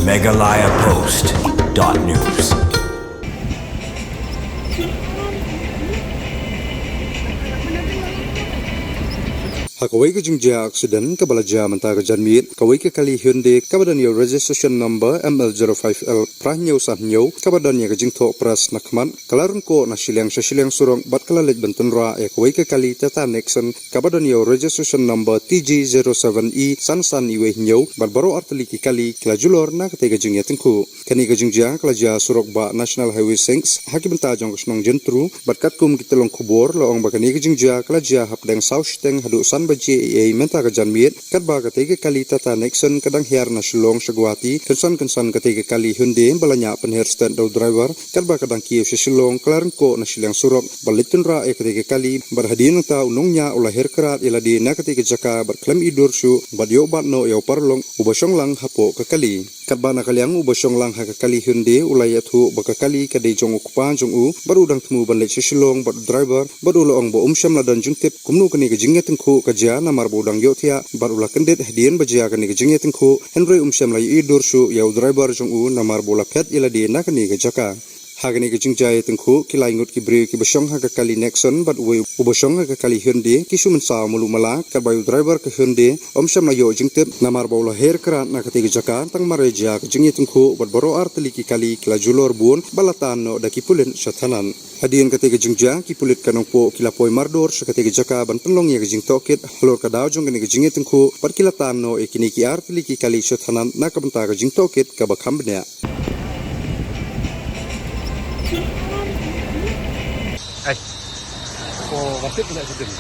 megalayapost.news. Hakawai ke jingja accident ke balaja mentah ke janmit kawai ke kali Hyundai kabadan yo registration number ML05L prahnyo sahnyo kabadan ya ke jingtho pras nakman kalarun ko na silyang surong bat kalalit bentunra ya kawai ke kali Tata Nexon kabadan yo registration number TG07E sansan iwe nyo bat baro arteli ki kali kelajulor na ketiga jingya tengku kani ke jingja kelaja surok ba National Highway 6 haki bentah jong kesnong jentru bat katkum kitelong kubor loong bakani ke jingja kelaja hapdeng south teng hadu san baji ai menta ka janmit katba ketiga kali Tata Nexon kadang hiar na Shillong Shagwati kensan ketiga kali Hyundai balanya penher stand driver katba kadang Kiev Shillong kelarin ko na silyang surok balitun ra ketiga kali berhadian ta unongnya ulah herkerat iladi na ketiga jaka berklaim idur su badyo batno yo parlong ubasyong lang hapo kekali katba na kaliang ubasyong lang kali Hyundai ulai athu bakakali kadai jong ukupan jong u baru dang temu balik Shillong bad driver baru loong bo umsyam ladan jungtip kumnu kani ke jingnya tengku kaja namar bodang yotia barulah kendet hadian bajia kani ke jingnya tengku Henry umsyam lai idur su yau driver jong u namar bola pet iladi na kani ke jaka hagani ke jingjai tengku kilai ngut ki bri ki basyong ha kali Nexon bat we ubasyong ha kali Hyundai kisu mensa mulu mala kabayu driver ke Hyundai omsyam la yo jingtip namar bola her kerat na ketiga jaka tang mareja ke jingnya tengku bat baro arteli ki kali kelajulor bun balatan no daki pulin syatanan hadian ketiga jingja ki pulit kanongpo kilapoi mardor seketiga jaka ban penlong ya ke jing tokit halor kadau jong kani ke jingnya tengku bat kilatan no ikini ki arteli ki kali syatanan na kabenta ke jing tokit ka bakam benya Wasit tidak sedang.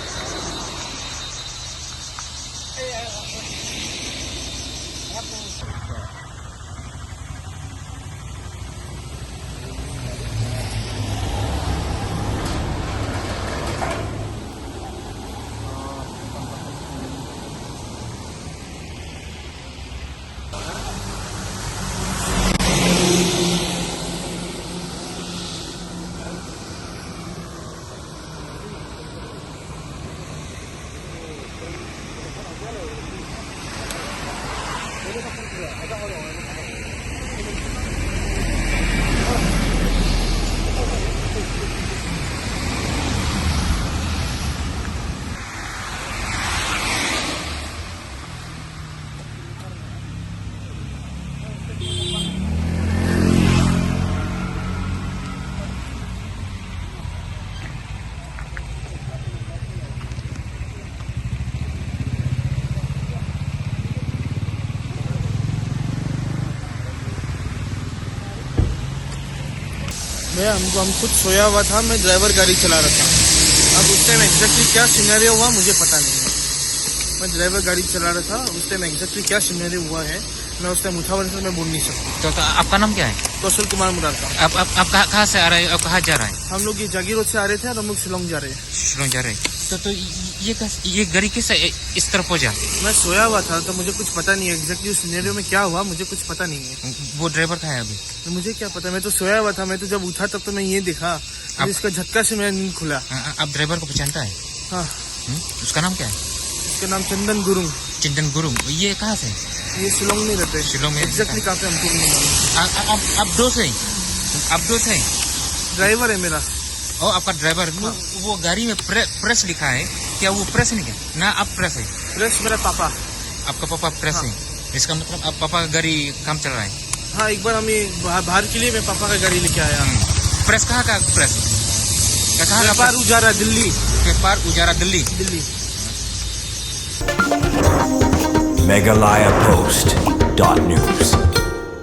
हम खुद सोया हुआ था मैं ड्राइवर गाड़ी चला रहा था अब उस टाइम एग्जैक्टली क्या सिनेरियो हुआ मुझे पता नहीं है मैं ड्राइवर गाड़ी चला रहा था उस टाइम एग्जैक्टली क्या सिनेरियो हुआ है मैं उस टाइम उठावर से मैं बोल नहीं सकता तो आपका नाम क्या है? कौशल कुमार मुराद का। आप कहाँ से आ रहे हैं? आप कहाँ जा रहे हैं? हम लोग ये जागीर रोड से आ रहे थे और हम लोग शिलोंग जा रहे हैं। शिलोंग जा रहे हैं तो ये गाड़ी कैसे इस तरफ हो जा? मैं सोया हुआ था तो मुझे कुछ पता नहीं है एग्जैक्टली उस सिनेरियो में क्या हुआ मुझे कुछ पता नहीं है। वो ड्राइवर कहाँ है अभी? तो मुझे क्या पता मैं तो सोया हुआ था मैं तो जब उठा तब तो मैं ये देखा इसका झटका से मेरा नींद खुला। आप ड्राइवर को पहचानता है? हाँ। उसका नाम क्या है? उसका नाम चंदन गुरुंग। चंदन गुरुंग। ये कहाँ से? ये शिलोंग में रहते हैं। शिलोंग में एग्जैक्टली कहाँ पे हमको नहीं मालूम। आप दोस्त हैं? आप दोस्त हैं? ड्राइवर है मेरा। ओ आपका ड्राइवर। वो गाड़ी में प्रेस लिखा है क्या? वो प्रेस नहीं क्या ना? आप प्रेस है? प्रेस मेरा पापा। आपका पापा प्रेस है? इसका मतलब आप पापा का गाड़ी काम चल रहा है? हाँ एक बार हमें बाहर के लिए मैं पापा का गाड़ी लेके आया। प्रेस कहाँ का प्रेस? व्यापार उजारा दिल्ली। व्यापार उजारा दिल्ली। दिल्ली। megalayapost.news